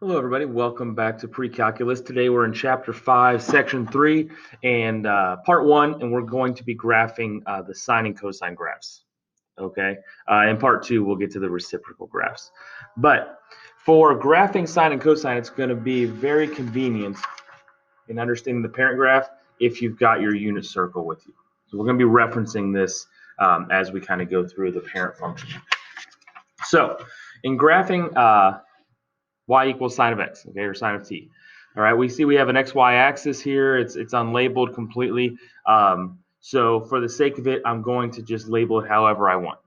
Hello, everybody. Welcome back to Precalculus. Today we're in Chapter 5, Section 3, and Part 1, and we're going to be graphing the sine and cosine graphs. Okay? In Part 2, we'll get to the reciprocal graphs. But for graphing sine and cosine, it's going to be very convenient in understanding the parent graph if you've got your unit circle with you. So we're going to be referencing this as we kind of go through the parent function. So in graphing y equals sine of x, okay, or sine of t. All right, we see we have an xy axis here. It's unlabeled completely. So for the sake of it, I'm going to just label it however I want.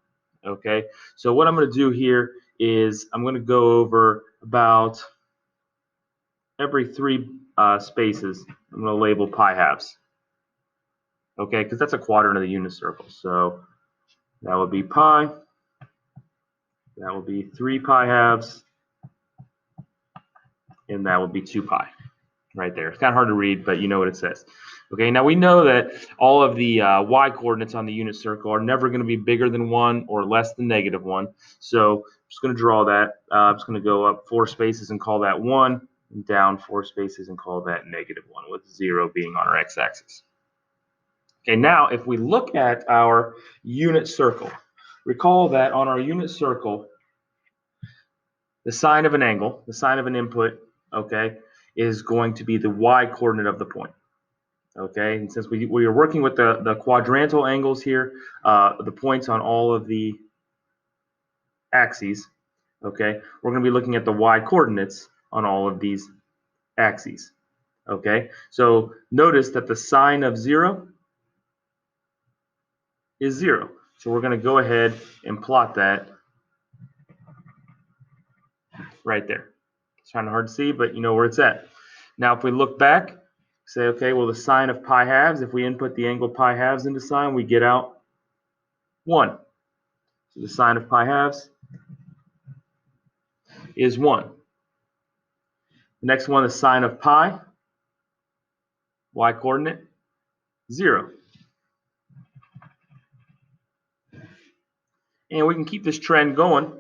Okay, so what I'm going to do here is I'm going to go over about every three spaces. I'm going to label pi halves. Okay, because that's a quadrant of the unit circle. So that would be pi. That would be 3 pi halves. And that would be 2 pi. Right there. It's kind of hard to read, but you know what it says. Okay, now we know that all of the y coordinates on the unit circle are never going to be bigger than 1 or less than -1. So I'm just going to draw that. I'm just going to go up 4 spaces and call that 1, and down 4 spaces and call that -1, with 0 being on our x-axis. Okay, now if we look at our unit circle, recall that on our unit circle, the sine of an angle, the sine of an input, okay, is going to be the y coordinate of the point. Okay, and since we are working with the quadrantal angles here, the points on all of the axes, okay, we're going to be looking at the y coordinates on all of these axes. Okay, so notice that the sine of 0 is 0. So we're going to go ahead and plot that right there. It's kind of hard to see, but you know where it's at. Now, if we look back, say, okay, well, the sine of pi halves, if we input the angle pi halves into sine, we get out 1. So the sine of pi halves is 1. The next one, the sine of pi, y coordinate, 0. And we can keep this trend going.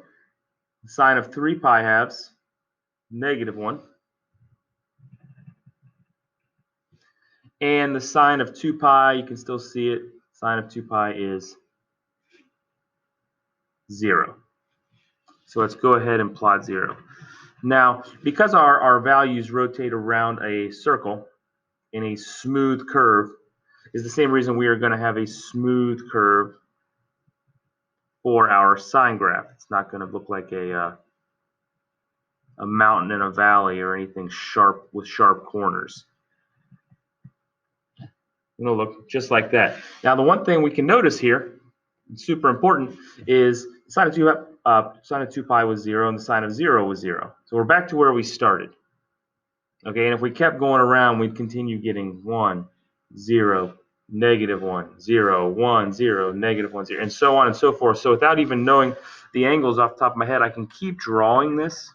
The sine of 3 pi halves, -1. And the sine of 2 pi, you can still see it. Sine of 2 pi is 0. So let's go ahead and plot 0. Now, because our values rotate around a circle in a smooth curve, is the same reason we are going to have a smooth curve for our sine graph. It's not going to look like a mountain in a valley or anything sharp with sharp corners. It'll look just like that. Now, the one thing we can notice here, super important, is sine of 2 pi was 0 and the sine of 0 was 0. So we're back to where we started. Okay, and if we kept going around, we'd continue getting 1, 0, -1, 0, 1, 0, -1, 0, and so on and so forth. So without even knowing the angles off the top of my head, I can keep drawing this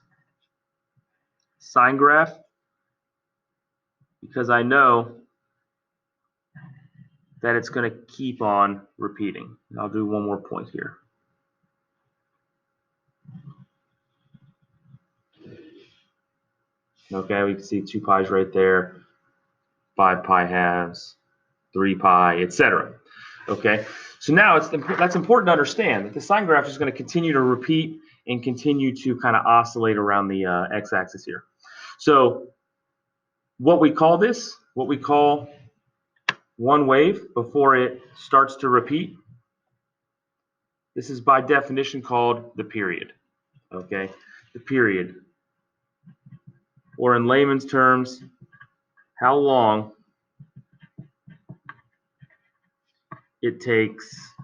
sine graph because I know that it's going to keep on repeating. I'll do one more point here. Okay, we can see 2 pi's right there, 5 pi halves, 3 pi, etc. Okay, so now that's important to understand that the sine graph is going to continue to repeat and continue to kind of oscillate around the x-axis here. So what we call this, what we call one wave before it starts to repeat, this is by definition called the period. Okay, the period, or in layman's terms, how long it takes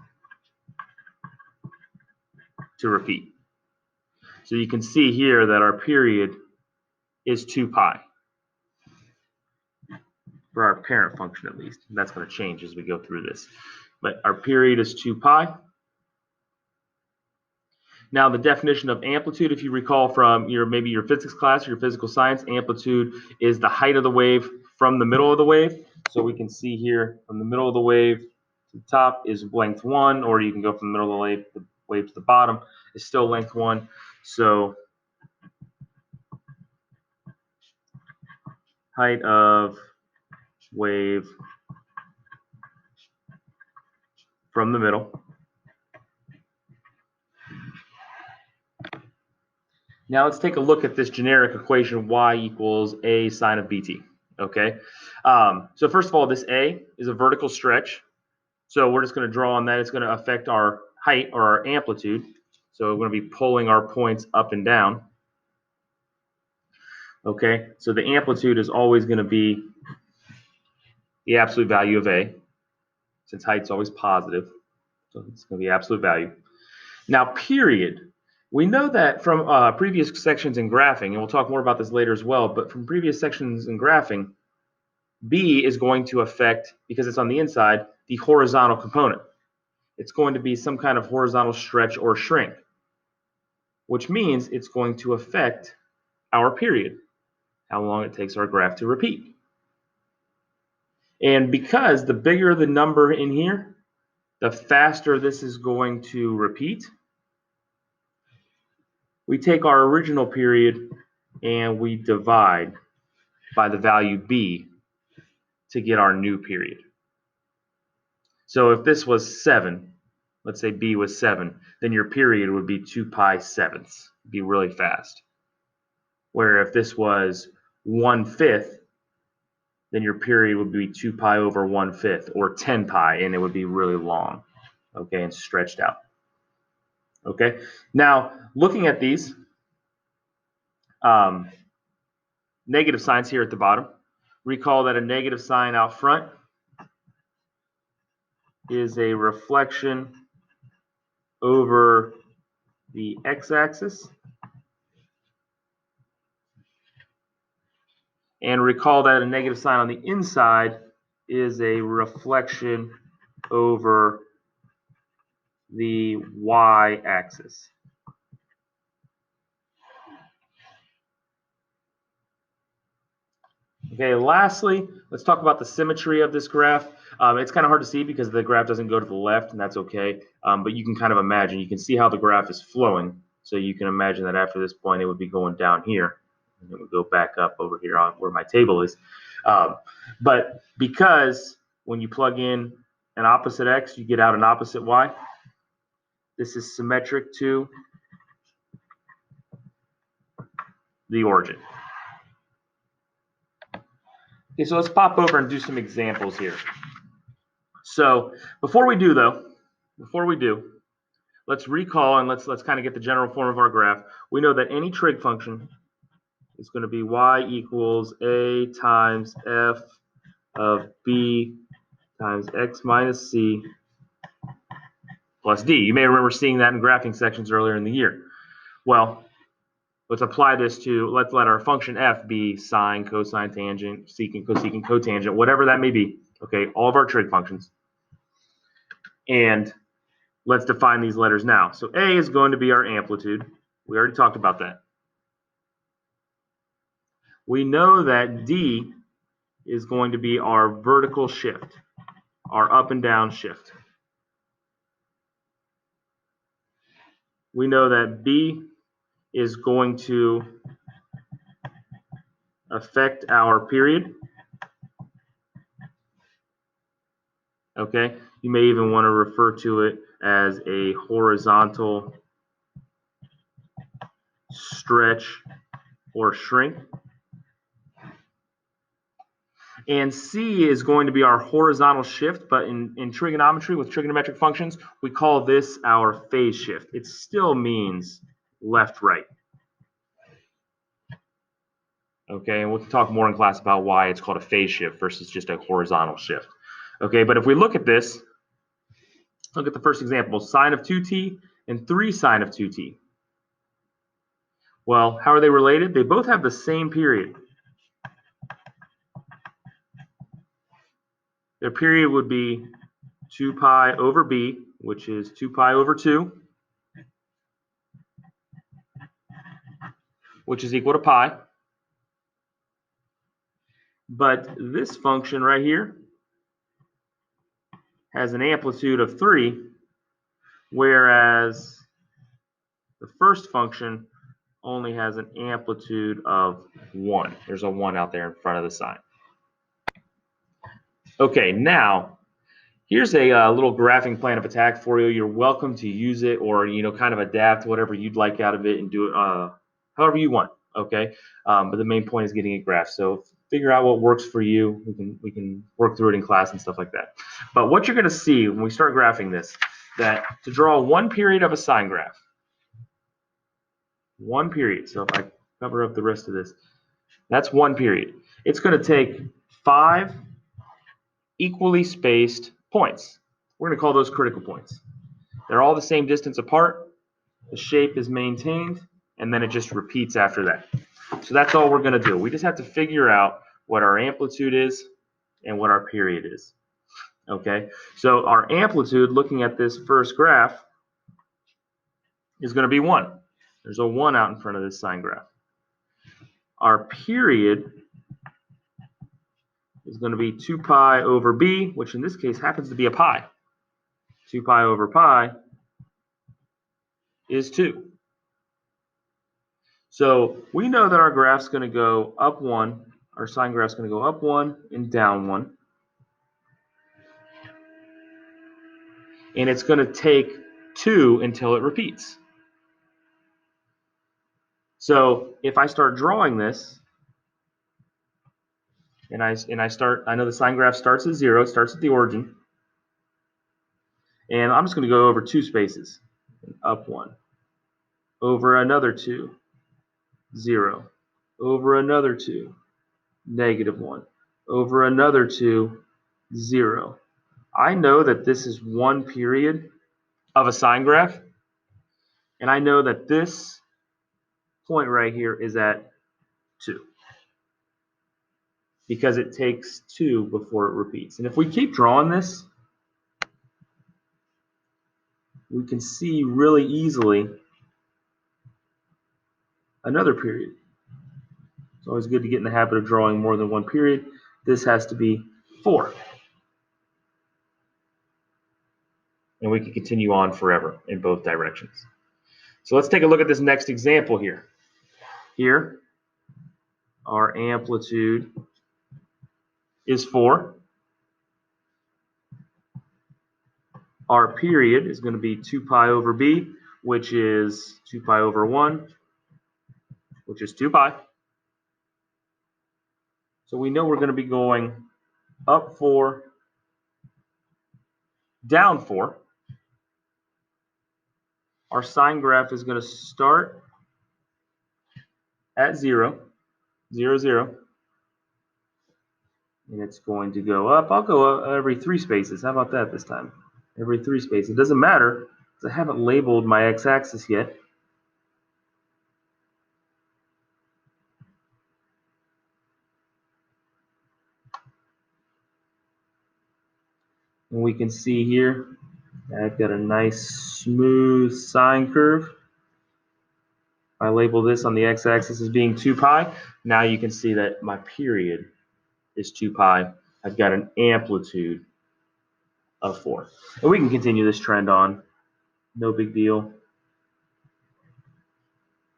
to repeat. So you can see here that our period is 2 pi for our parent function, at least. That's going to change as we go through this. But our period is 2 pi. Now, the definition of amplitude, if you recall from maybe your physics class or your physical science, amplitude is the height of the wave from the middle of the wave. So we can see here from the middle of the wave to the top is length 1, or you can go from the middle of the wave to the bottom is still length 1. So height of wave from the middle. Now let's take a look at this generic equation y equals a sine of bt. Okay, so first of all, this a is a vertical stretch. So we're just going to draw on that. It's going to affect our height or our amplitude. So we're going to be pulling our points up and down. Okay, so the amplitude is always going to be the absolute value of a, since height's always positive. So it's going to be absolute value. Now, period. We know that from previous sections in graphing, and we'll talk more about this later as well, but from previous sections in graphing, B is going to affect, because it's on the inside, the horizontal component. It's going to be some kind of horizontal stretch or shrink, which means it's going to affect our period, how long it takes our graph to repeat. And because the bigger the number in here, the faster this is going to repeat, we take our original period and we divide by the value b to get our new period. So if this was 7, let's say b was 7, then your period would be 2 pi sevenths. It'd be really fast. Where if this was 1/5, then your period would be 2 pi over 1/5, or 10 pi, and it would be really long, okay, and stretched out. Okay, now looking at these negative signs here at the bottom, recall that a negative sign out front is a reflection over the x-axis. And recall that a negative sign on the inside is a reflection over the y-axis. Okay, lastly, let's talk about the symmetry of this graph. It's kind of hard to see because the graph doesn't go to the left, and that's okay. But you can kind of imagine, you can see how the graph is flowing. So you can imagine that after this point, it would be going down here. And it would go back up over here on where my table is. But because when you plug in an opposite x, you get out an opposite y, this is symmetric to the origin. Okay, so let's pop over and do some examples here. So before we do, let's recall and let's kind of get the general form of our graph. We know that any trig function is going to be y equals a times f of b times x minus c plus d. You may remember seeing that in graphing sections earlier in the year. Well, let's apply this to, let's let our function f be sine, cosine, tangent, secant, cosecant, cotangent, whatever that may be. Okay, all of our trig functions. And let's define these letters now. So A is going to be our amplitude. We already talked about that. We know that D is going to be our vertical shift, our up and down shift. We know that B is going to affect our period. Okay, you may even want to refer to it as a horizontal stretch or shrink. And C is going to be our horizontal shift, but in trigonometry with trigonometric functions, we call this our phase shift. It still means left-right. Okay, and we'll talk more in class about why it's called a phase shift versus just a horizontal shift. Okay, but if we look at this, look at the first example, sine of 2t and 3 sine of 2t. Well, how are they related? They both have the same period. Their period would be 2 pi over b, which is 2 pi over 2, which is equal to pi. But this function right here has an amplitude of 3, whereas the first function only has an amplitude of 1. There's a 1 out there in front of the sine. Okay, now here's a little graphing plan of attack for you. You're welcome to use it, or kind of adapt whatever you'd like out of it and do it however you want. Okay, but the main point is getting it graphed. So figure out what works for you. We can work through it in class and stuff like that. But what you're going to see when we start graphing this, that to draw one period of a sine graph, one period. So if I cover up the rest of this, that's one period. It's going to take 5 equally spaced points. We're going to call those critical points. They're all the same distance apart. The shape is maintained, and then it just repeats after that. So that's all we're going to do. We just have to figure out what our amplitude is and what our period is. Okay, so our amplitude, looking at this first graph, is going to be 1. There's a 1 out in front of this sine graph. Our period is going to be 2 pi over b, which in this case happens to be a pi. 2 pi over pi is 2. So we know that our graph's going to go up 1. Our sine graph's going to go up 1 and down 1. And it's going to take 2 until it repeats. So if I start drawing this, and I know the sine graph starts at 0, it starts at the origin. And I'm just going to go over 2 spaces. Up 1. Over another 2. 0. Over another 2. -1. Over another 2. 0. I know that this is one period of a sine graph. And I know that this point right here is at 2. Because it takes 2 before it repeats. And if we keep drawing this, we can see really easily another period. It's always good to get in the habit of drawing more than one period. This has to be 4. And we can continue on forever in both directions. So let's take a look at this next example here. Here, our amplitude is 4. Our period is going to be 2 pi over b, which is 2 pi over 1, which is 2 pi. So we know we're going to be going up 4, down 4. Our sine graph is going to start at 0, 0, 0. And it's going to go up. I'll go up every 3 spaces. How about that this time? Every 3 spaces. It doesn't matter because I haven't labeled my x-axis yet. And we can see here I've got a nice smooth sine curve. I label this on the x-axis as being 2 pi. Now you can see that my period is 2 pi. I've got an amplitude of 4. And we can continue this trend on. No big deal.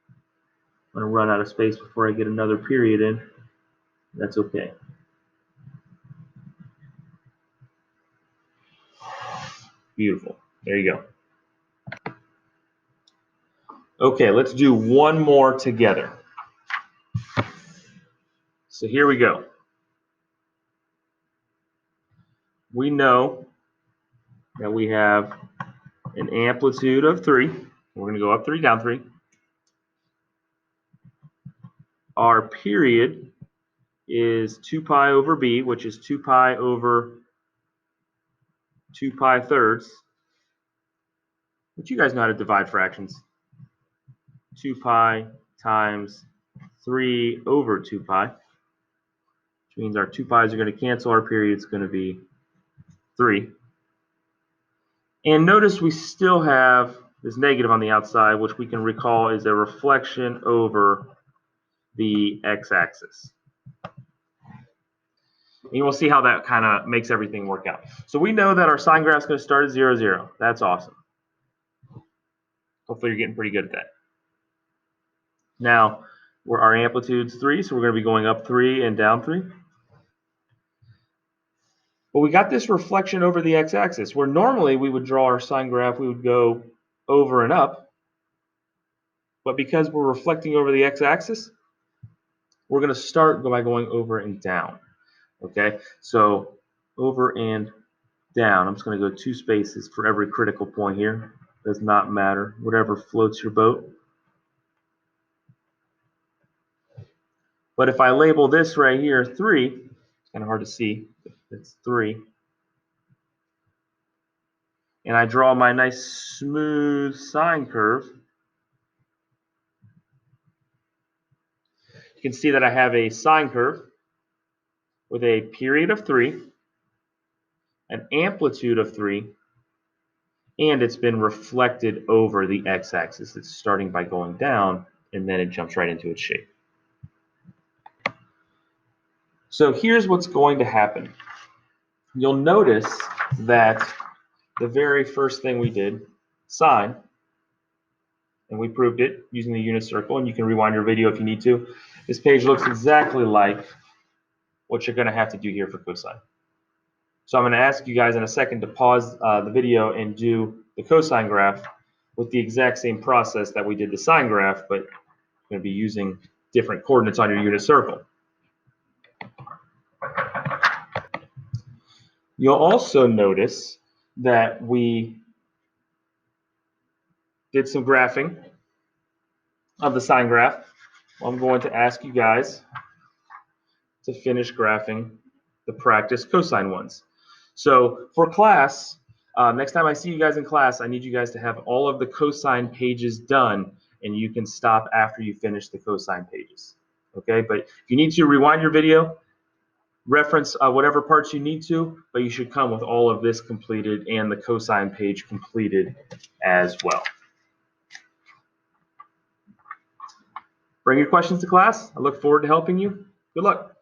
I'm going to run out of space before I get another period in. That's okay. Beautiful. There you go. Okay, let's do one more together. So here we go. We know that we have an amplitude of 3. We're going to go up 3, down 3. Our period is 2 pi over b, which is 2 pi over 2 pi thirds. But you guys know how to divide fractions. 2 pi times 3 over 2 pi, which means our 2 pi's are going to cancel. Our period is going to be 3. And notice we still have this negative on the outside, which we can recall is a reflection over the x-axis. And you will see how that kind of makes everything work out. So we know that our sine graph is going to start at 0, 0. That's awesome. Hopefully you're getting pretty good at that. Now, our amplitude's 3, so we're going to be going up 3 and down 3. But we got this reflection over the x-axis, where normally we would draw our sine graph, we would go over and up. But because we're reflecting over the x-axis, we're going to start by going over and down. Okay, so over and down. I'm just going to go 2 spaces for every critical point here. Does not matter. Whatever floats your boat. But if I label this right here 3, it's kind of hard to see. It's 3. And I draw my nice smooth sine curve. You can see that I have a sine curve with a period of 3, an amplitude of 3, and it's been reflected over the x-axis. It's starting by going down, and then it jumps right into its shape. So here's what's going to happen. You'll notice that the very first thing we did, sine, and we proved it using the unit circle, and you can rewind your video if you need to. This page looks exactly like what you're going to have to do here for cosine. So I'm going to ask you guys in a second to pause the video and do the cosine graph with the exact same process that we did the sine graph, but we're going to be using different coordinates on your unit circle. You'll also notice that we did some graphing of the sine graph. I'm going to ask you guys to finish graphing the practice cosine ones. So for class, next time I see you guys in class, I need you guys to have all of the cosine pages done, and you can stop after you finish the cosine pages. Okay, but if you need to, rewind your video, reference whatever parts you need to, but you should come with all of this completed and the cosine page completed as well. Bring your questions to class. I look forward to helping you. Good luck.